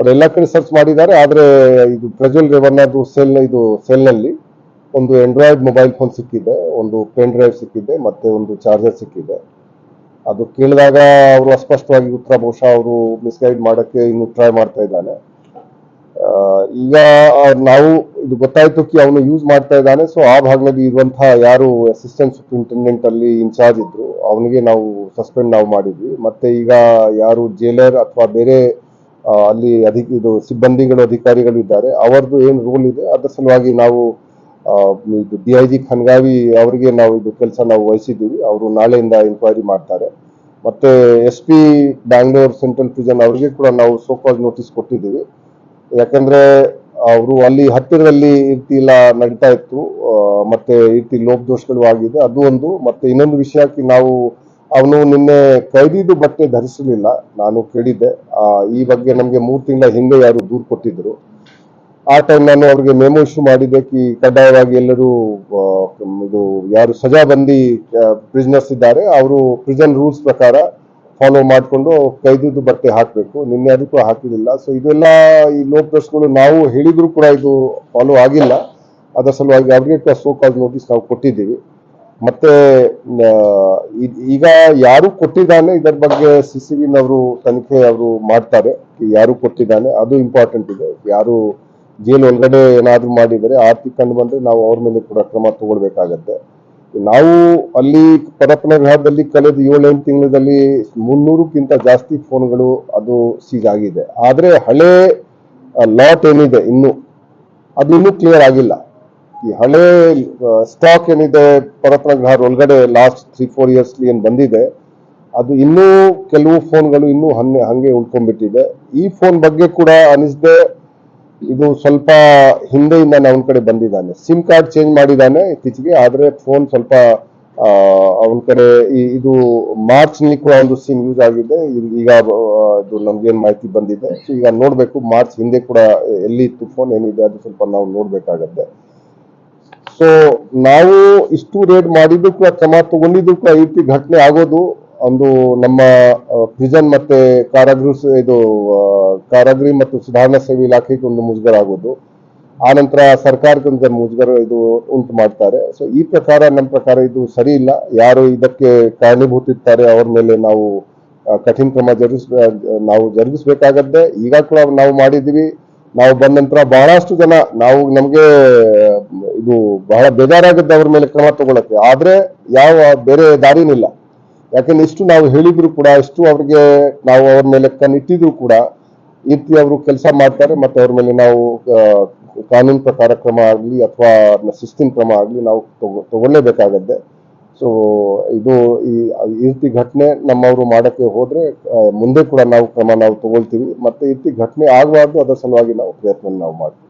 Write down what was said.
ಅವರೆಲ್ಲ ಕಡೆ ಸರ್ಚ್ ಮಾಡಿದ್ದಾರೆ. ಆದರೆ ಇದು ಪ್ರಜ್ವಲ್ ರೇವಣ್ಣದು ಸೆಲ್ನಲ್ಲಿ ಒಂದು ಆಂಡ್ರಾಯ್ಡ್ ಮೊಬೈಲ್ ಫೋನ್ ಸಿಕ್ಕಿದೆ, ಒಂದು ಪೆನ್ ಡ್ರೈವ್ ಸಿಕ್ಕಿದೆ, ಮತ್ತೆ ಒಂದು ಚಾರ್ಜರ್ ಸಿಕ್ಕಿದೆ. ಅದು ಕೇಳಿದಾಗ ಅವರು ಅಸ್ಪಷ್ಟವಾಗಿ ಉತ್ತರ ಬಹುಶಃ ಅವರು ಮಿಸ್ಗೈಡ್ ಮಾಡೋಕ್ಕೆ ಇನ್ನು ಟ್ರೈ ಮಾಡ್ತಾ ಇದ್ದಾನೆ. ಈಗ ನಾವು ಇದು ಗೊತ್ತಾಯ್ತು ಕಿ ಅವನು ಯೂಸ್ ಮಾಡ್ತಾ ಇದ್ದಾನೆ. ಸೊ ಆ ಭಾಗದಲ್ಲಿ ಇರುವಂತಹ ಯಾರು ಅಸಿಸ್ಟೆಂಟ್ ಸೂಪರಿಂಟೆಂಡೆಂಟ್ ಅಲ್ಲಿ ಇನ್ಚಾರ್ಜ್ ಇದ್ರು ಅವನಿಗೆ ನಾವು ಸಸ್ಪೆಂಡ್ ಮಾಡಿದ್ವಿ. ಮತ್ತೆ ಈಗ ಯಾರು ಜೈಲರ್ ಅಥವಾ ಬೇರೆ ಅಲ್ಲಿ ಇದು ಸಿಬ್ಬಂದಿಗಳು ಅಧಿಕಾರಿಗಳು ಇದ್ದಾರೆ ಅವರದ್ದು ಏನು ರೂಲ್ ಇದೆ ಅದರ ಸಲುವಾಗಿ ನಾವು ಇದು DIG ಖನ್ಗಾವಿ ಅವರಿಗೆ ನಾವು ಇದು ಕೆಲಸ ನಾವು ವಹಿಸಿದ್ದೀವಿ. ಅವರು ನಾಳೆಯಿಂದ ಎಂಕ್ವೈರಿ ಮಾಡ್ತಾರೆ. ಮತ್ತೆ SP ಬ್ಯಾಂಗ್ಳೂರ್ ಸೆಂಟ್ರಲ್ ಪ್ರಿಸನ್ ಅವರಿಗೆ ಕೂಡ ನಾವು ಸೋಕಾಲ್ ನೋಟಿಸ್ ಕೊಟ್ಟಿದ್ದೀವಿ. ಯಾಕಂದ್ರೆ ಅವರು ಅಲ್ಲಿ ಹತ್ತಿರದಲ್ಲಿ ಈ ರೀತಿ ಎಲ್ಲ ನಡೀತಾ ಇತ್ತು, ಮತ್ತೆ ಈ ರೀತಿ ಲೋಪದೋಷಗಳು ಆಗಿದೆ, ಅದು ಒಂದು. ಮತ್ತೆ ಇನ್ನೊಂದು ವಿಷಯಕ್ಕೆ ನಾವು ಅವನು ನಿನ್ನೆ ಕೈದಿದ್ದು ಬಟ್ಟೆ ಧರಿಸಲಿಲ್ಲ, ನಾನು ಕೇಳಿದ್ದೆ. ಈ ಬಗ್ಗೆ ನಮಗೆ 3 ತಿಂಗಳ ಹಿಂದೆ ಯಾರು ದೂರು ಕೊಟ್ಟಿದ್ರು. ಆ ಟೈಮ್ ನಾನು ಅವ್ರಿಗೆ ಮೆಮೊ ಇಶ್ಯೂ ಮಾಡಿದ್ದೆ ಕಿ ಕಡ್ಡಾಯವಾಗಿ ಎಲ್ಲರೂ ಇದು ಯಾರು ಸಜಾಬಂದಿ ಪ್ರಿಸನರ್ಸ್ ಇದ್ದಾರೆ ಅವರು ಪ್ರಿಸನ್ ರೂಲ್ಸ್ ಪ್ರಕಾರ ಫಾಲೋ ಮಾಡಿಕೊಂಡು ಕೈದಿದ್ದು ಬಟ್ಟೆ ಹಾಕಬೇಕು. ನಿನ್ನೆ ಅದಕ್ಕೂ ಹಾಕಿರಲಿಲ್ಲ. ಸೊ ಇದೆಲ್ಲ ಈ ಲೋಪದೋಷಗಳು ನಾವು ಹೇಳಿದ್ರು ಕೂಡ ಇದು ಫಾಲೋ ಆಗಿಲ್ಲ. ಅದರ ಸಲುವಾಗಿ ಅವ್ರಿಗೆ ಕೂಡ ಸೋಕಾಲ್ ನೋಟಿಸ್ ನಾವು ಕೊಟ್ಟಿದ್ದೀವಿ. ಮತ್ತೆ ಈಗ ಯಾರು ಕೊಟ್ಟಿದ್ದಾನೆ ಇದರ ಬಗ್ಗೆ CCVನವರು ತನಿಖೆ ಅವರು ಮಾಡ್ತಾರೆ. ಯಾರು ಕೊಟ್ಟಿದ್ದಾನೆ ಅದು ಇಂಪಾರ್ಟೆಂಟ್ ಇದೆ. ಯಾರು ಜೈಲು ಒಳಗಡೆ ಏನಾದ್ರು ಮಾಡಿದರೆ ಆರ್ತಿ ಕಂಡು ಬಂದ್ರೆ ನಾವು ಅವ್ರ ಮೇಲೆ ಕೂಡ ಕ್ರಮ ತಗೊಳ್ಬೇಕಾಗತ್ತೆ. ನಾವು ಅಲ್ಲಿ ಪರಪ್ಪನಗರದಲ್ಲಿ ಕಳೆದ 7-8 ತಿಂಗಳಲ್ಲಿ 300ಕ್ಕಿಂತ ಜಾಸ್ತಿ ಫೋನ್ಗಳು ಅದು ಸೀಜ್ ಆಗಿದೆ. ಆದ್ರೆ ಹಳೆ ಲಾಟ್ ಏನಿದೆ ಅದು ಇನ್ನೂ ಕ್ಲಿಯರ್ ಆಗಿಲ್ಲ. ಈ ಹಳೆ ಸ್ಟಾಕ್ ಏನಿದೆ ಪರಪ್ಪನಗರ ಒಳಗಡೆ ಲಾಸ್ಟ್ 3-4 ಇಯರ್ಸ್ ಏನ್ ಬಂದಿದೆ ಅದು ಇನ್ನೂ ಕೆಲವು ಫೋನ್ಗಳು ಇನ್ನೂ ಹಂಗೆ ಉಳ್ಕೊಂಡ್ಬಿಟ್ಟಿದೆ. ಈ ಫೋನ್ ಬಗ್ಗೆ ಕೂಡ ಅನಿಸ್ದೆ ಇದು ಸ್ವಲ್ಪ ಹಿಂದೆಯಿಂದ ಅವನ ಕಡೆ ಬಂದಿದ್ದಾನೆ. ಸಿಮ್ ಕಾರ್ಡ್ ಚೇಂಜ್ ಮಾಡಿದ್ದಾನೆ ಇತ್ತೀಚೆಗೆ, ಆದ್ರೆ ಫೋನ್ ಸ್ವಲ್ಪ ಅವನ ಕಡೆ ಇದು ಮಾರ್ಚ್ ನಲ್ಲಿ ಕೂಡ ಒಂದು ಸಿಮ್ ಯೂಸ್ ಆಗಿದೆ. ಈಗ ಇದು ನಮ್ಗೇನ್ ಮಾಹಿತಿ ಬಂದಿದೆ. ಸೊ ಈಗ ನೋಡ್ಬೇಕು ಮಾರ್ಚ್ ಹಿಂದೆ ಕೂಡ ಎಲ್ಲಿ ಇತ್ತು ಫೋನ್ ಏನಿದೆ ಅದು ಸ್ವಲ್ಪ ನಾವು ನೋಡ್ಬೇಕಾಗತ್ತೆ. ಸೊ ನಾವು ಇಷ್ಟು ರೇಡ್ ಮಾಡಿದ್ದು ಕೂಡ ಕ್ರಮ ತಗೊಂಡಿದ್ದು ಕೂಡ ಈ ರೀತಿ ಘಟನೆ ಆಗೋದು ಒಂದು ನಮ್ಮ ಪ್ರಿಸನ್ ಮತ್ತೆ ಕಾರಾಗೃಹ ಮತ್ತು ಸುಧಾರಣಾ ಸೇವೆ ಇಲಾಖೆಗೆ ಒಂದು ಮುಜುಗರ ಆಗೋದು, ಆ ನಂತರ ಸರ್ಕಾರಕ್ಕೆ ಒಂದು ಮುಜುಗರ ಇದು ಉಂಟು ಮಾಡ್ತಾರೆ. ಸೊ ಈ ಪ್ರಕಾರ ನಮ್ಮ ಪ್ರಕಾರ ಇದು ಸರಿ ಇಲ್ಲ. ಯಾರು ಇದಕ್ಕೆ ಕಾರಣೀಭೂತಿರ್ತಾರೆ ಅವ್ರ ಮೇಲೆ ನಾವು ಕಠಿಣ ಕ್ರಮ ಜರುಗಿಸ್ಬೇಕಾಗತ್ತೆ. ಈಗ ಕೂಡ ನಾವು ಮಾಡಿದ್ದೀವಿ. ನಾವು ಬಂದ ನಂತರ ಬಹಳಷ್ಟು ಜನ ನಮ್ಗೆ ಇದು ಬಹಳ ಬೇಜಾರಾಗತ್ತೆ ಅವ್ರ ಮೇಲೆ ಕ್ರಮ ತಗೊಳಕ್ಕೆ. ಆದ್ರೆ ಯಾವ ಬೇರೆ ದಾರಿನಿಲ್ಲ. ಯಾಕಂದ್ರೆ ಇಷ್ಟು ನಾವು ಹೇಳಿದ್ರು ಕೂಡ, ಇಷ್ಟು ಅವ್ರಿಗೆ ನಾವು ಅವ್ರ ಮೇಲೆ ಕಣ್ಣಿಟ್ಟಿದ್ರು ಕೂಡ ಈ ರೀತಿ ಅವರು ಕೆಲಸ ಮಾಡ್ತಾರೆ. ಮತ್ತೆ ಅವ್ರ ಮೇಲೆ ನಾವು ಕಾನೂನು ಪ್ರಕಾರ ಕ್ರಮ ಆಗ್ಲಿ ಅಥವಾ ಶಿಸ್ತಿನ ಕ್ರಮ ಆಗ್ಲಿ ನಾವು ತಗೊಳ್ಳೇಬೇಕಾಗತ್ತೆ. ಸೊ ಇದು ಈ ರೀತಿ ಘಟನೆ ನಮ್ಮವರು ಮಾಡಕ್ಕೆ ಹೋದ್ರೆ ಮುಂದೆ ಕೂಡ ನಾವು ಕ್ರಮ ತಗೊಳ್ತೀವಿ. ಮತ್ತೆ ಈ ರೀತಿ ಘಟನೆ ಆಗಬಾರ್ದು, ಅದರ ಸಲುವಾಗಿ ನಾವು ಪ್ರಯತ್ನ ಮಾಡ್ತೀವಿ.